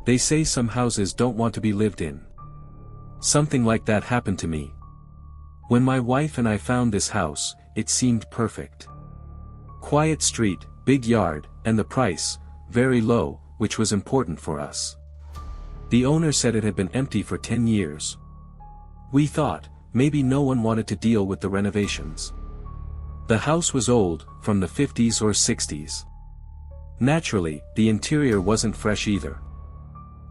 They say some houses don't want to be lived in. Something like that happened to me. When my wife and I found this house, it seemed perfect. Quiet street, big yard, and the price, very low, which was important for us. The owner said it had been empty for 10 years. We thought, maybe no one wanted to deal with the renovations. The house was old, from the 50s or 60s. Naturally, the interior wasn't fresh either.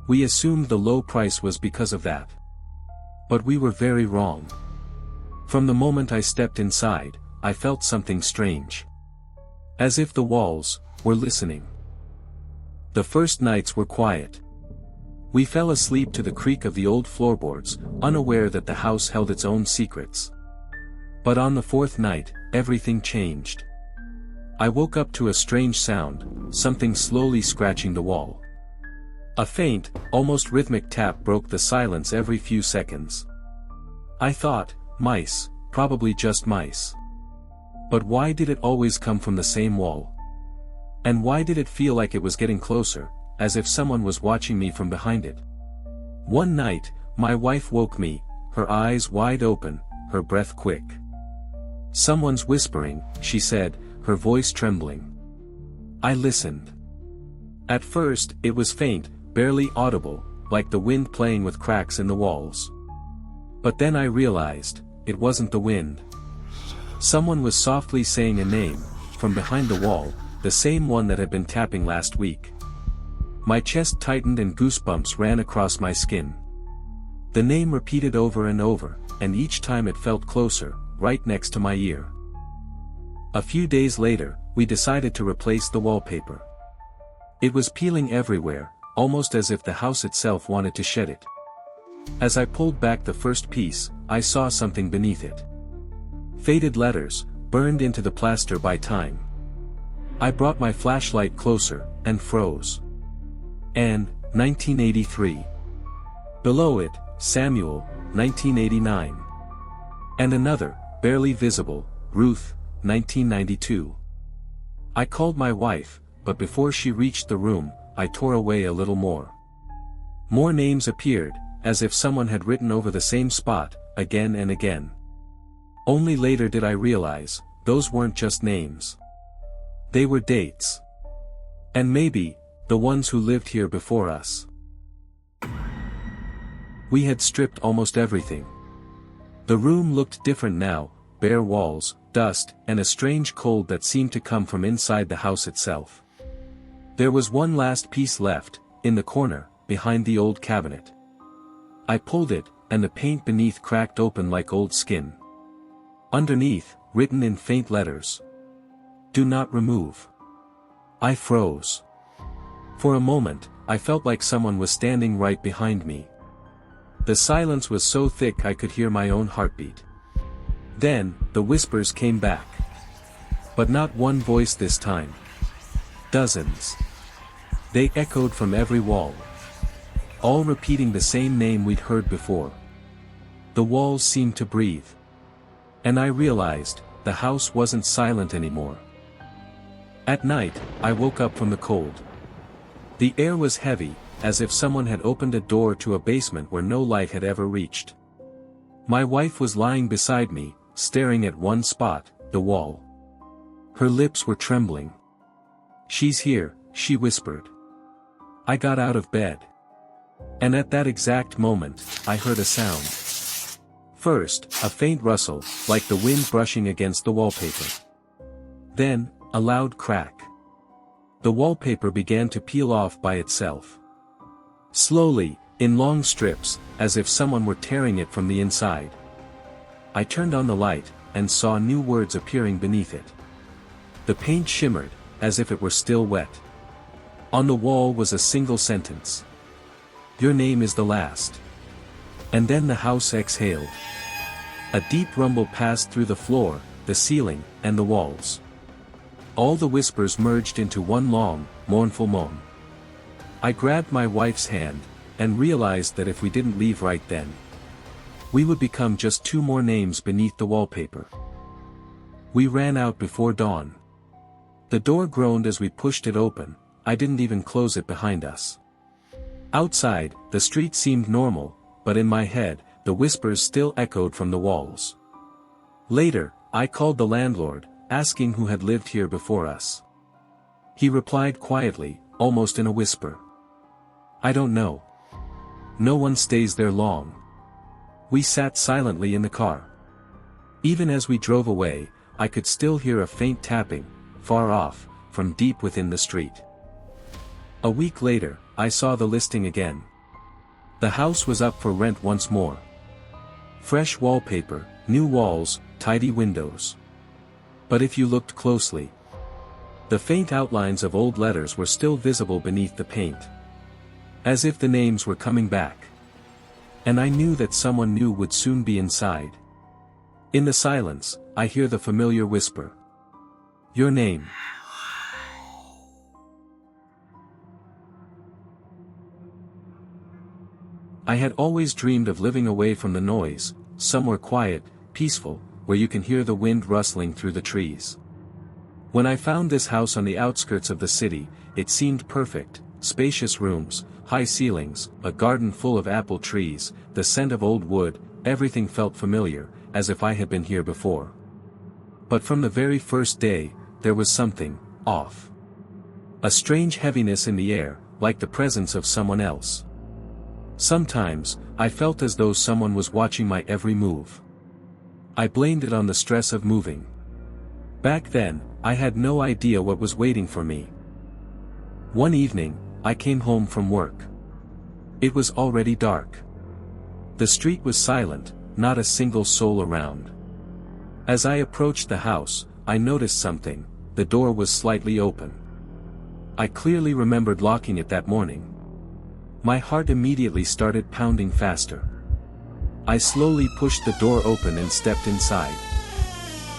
We assumed the low price was because of that. But we were very wrong. From the moment I stepped inside, I felt something strange. As if the walls were listening. The first nights were quiet. We fell asleep to the creak of the old floorboards, unaware that the house held its own secrets. But on the fourth night, everything changed. I woke up to a strange sound, something slowly scratching the wall. A faint, almost rhythmic tap broke the silence every few seconds. I thought, mice, probably just mice. But why did it always come from the same wall? And why did it feel like it was getting closer, as if someone was watching me from behind it? One night, my wife woke me, her eyes wide open, her breath quick. "Someone's whispering," she said, her voice trembling. I listened. At first, it was faint, barely audible, like the wind playing with cracks in the walls. But then I realized, it wasn't the wind. Someone was softly saying a name, from behind the wall, the same one that had been tapping last week. My chest tightened and goosebumps ran across my skin. The name repeated over and over, and each time it felt closer, right next to my ear. A few days later, we decided to replace the wallpaper. It was peeling everywhere, almost as if the house itself wanted to shed it. As I pulled back the first piece, I saw something beneath it. Faded letters, burned into the plaster by time. I brought my flashlight closer, and froze. Anne, 1983. Below it, Samuel, 1989. And another, barely visible, Ruth, 1992. I called my wife, but before she reached the room, I tore away a little more. More names appeared, as if someone had written over the same spot, again and again. Only later did I realize, those weren't just names. They were dates. And maybe, the ones who lived here before us. We had stripped almost everything. The room looked different now, bare walls, dust, and a strange cold that seemed to come from inside the house itself. There was one last piece left, in the corner, behind the old cabinet. I pulled it, and the paint beneath cracked open like old skin. Underneath, written in faint letters. "Do not remove." I froze. For a moment, I felt like someone was standing right behind me. The silence was so thick I could hear my own heartbeat. Then, the whispers came back. But not one voice this time. Dozens. They echoed from every wall. All repeating the same name we'd heard before. The walls seemed to breathe. And I realized, the house wasn't silent anymore. At night, I woke up from the cold. The air was heavy, as if someone had opened a door to a basement where no light had ever reached. My wife was lying beside me, staring at one spot, the wall. Her lips were trembling. "She's here," she whispered. I got out of bed. And at that exact moment, I heard a sound. First, a faint rustle, like the wind brushing against the wallpaper. Then, a loud crack. The wallpaper began to peel off by itself. Slowly, in long strips, as if someone were tearing it from the inside. I turned on the light, and saw new words appearing beneath it. The paint shimmered, as if it were still wet. On the wall was a single sentence. "Your name is the last." And then the house exhaled. A deep rumble passed through the floor, the ceiling, and the walls. All the whispers merged into one long, mournful moan. I grabbed my wife's hand, and realized that if we didn't leave right then, we would become just two more names beneath the wallpaper. We ran out before dawn. The door groaned as we pushed it open. I didn't even close it behind us. Outside, the street seemed normal, but in my head, the whispers still echoed from the walls. Later, I called the landlord, asking who had lived here before us. He replied quietly, almost in a whisper. "I don't know. No one stays there long." We sat silently in the car. Even as we drove away, I could still hear a faint tapping, far off, from deep within the street. A week later, I saw the listing again. The house was up for rent once more. Fresh wallpaper, new walls, tidy windows. But if you looked closely, the faint outlines of old letters were still visible beneath the paint. As if the names were coming back. And I knew that someone new would soon be inside. In the silence, I hear the familiar whisper. "Your name." I had always dreamed of living away from the noise, somewhere quiet, peaceful, where you can hear the wind rustling through the trees. When I found this house on the outskirts of the city, it seemed perfect: spacious rooms, high ceilings, a garden full of apple trees, the scent of old wood. Everything felt familiar, as if I had been here before. But from the very first day, there was something off. A strange heaviness in the air, like the presence of someone else. Sometimes, I felt as though someone was watching my every move. I blamed it on the stress of moving. Back then, I had no idea what was waiting for me. One evening, I came home from work. It was already dark. The street was silent, not a single soul around. As I approached the house, I noticed something: the door was slightly open. I clearly remembered locking it that morning. My heart immediately started pounding faster. I slowly pushed the door open and stepped inside.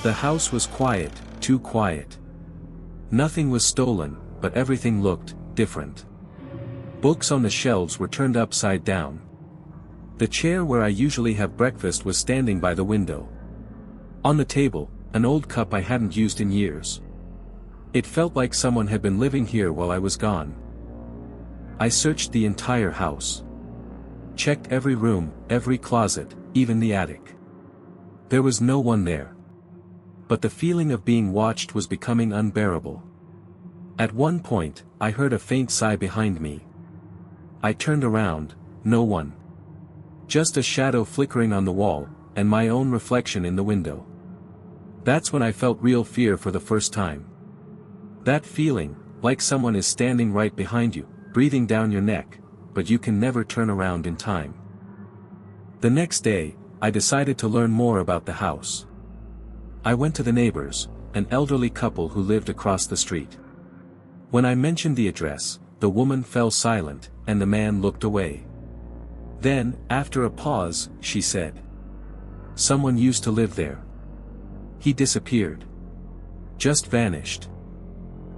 The house was quiet, too quiet. Nothing was stolen, but everything looked different. Books on the shelves were turned upside down. The chair where I usually have breakfast was standing by the window. On the table, an old cup I hadn't used in years. It felt like someone had been living here while I was gone. I searched the entire house. Checked every room, every closet, even the attic. There was no one there. But the feeling of being watched was becoming unbearable. At one point, I heard a faint sigh behind me. I turned around, no one. Just a shadow flickering on the wall, and my own reflection in the window. That's when I felt real fear for the first time. That feeling, like someone is standing right behind you, breathing down your neck, but you can never turn around in time. The next day, I decided to learn more about the house. I went to the neighbors, an elderly couple who lived across the street. When I mentioned the address, the woman fell silent, and the man looked away. Then, after a pause, she said, "Someone used to live there. He disappeared. Just vanished.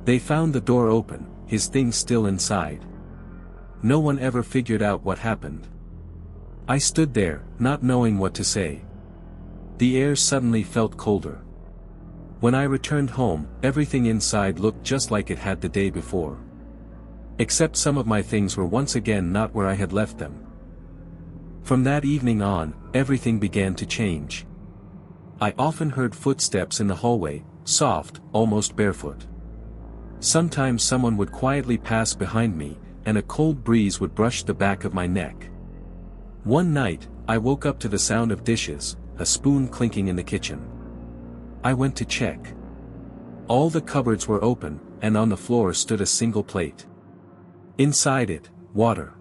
They found the door open, his things still inside. No one ever figured out what happened." I stood there, not knowing what to say. The air suddenly felt colder. When I returned home, everything inside looked just like it had the day before. Except some of my things were once again not where I had left them. From that evening on, everything began to change. I often heard footsteps in the hallway, soft, almost barefoot. Sometimes someone would quietly pass behind me, and a cold breeze would brush the back of my neck. One night, I woke up to the sound of dishes, a spoon clinking in the kitchen. I went to check. All the cupboards were open, and on the floor stood a single plate. Inside it, water.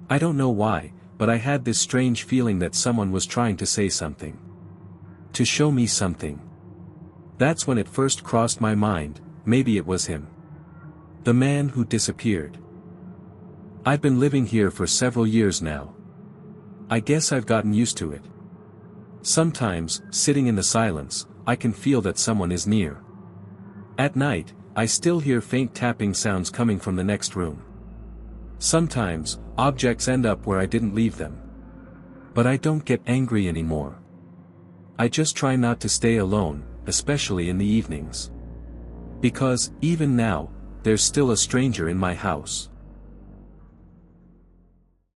I don't know why, but I had this strange feeling that someone was trying to say something. To show me something. That's when it first crossed my mind, maybe it was him. The man who disappeared. I've been living here for several years now. I guess I've gotten used to it. Sometimes, sitting in the silence, I can feel that someone is near. At night, I still hear faint tapping sounds coming from the next room. Sometimes, objects end up where I didn't leave them. But I don't get angry anymore. I just try not to stay alone, especially in the evenings. Because, even now, there's still a stranger in my house.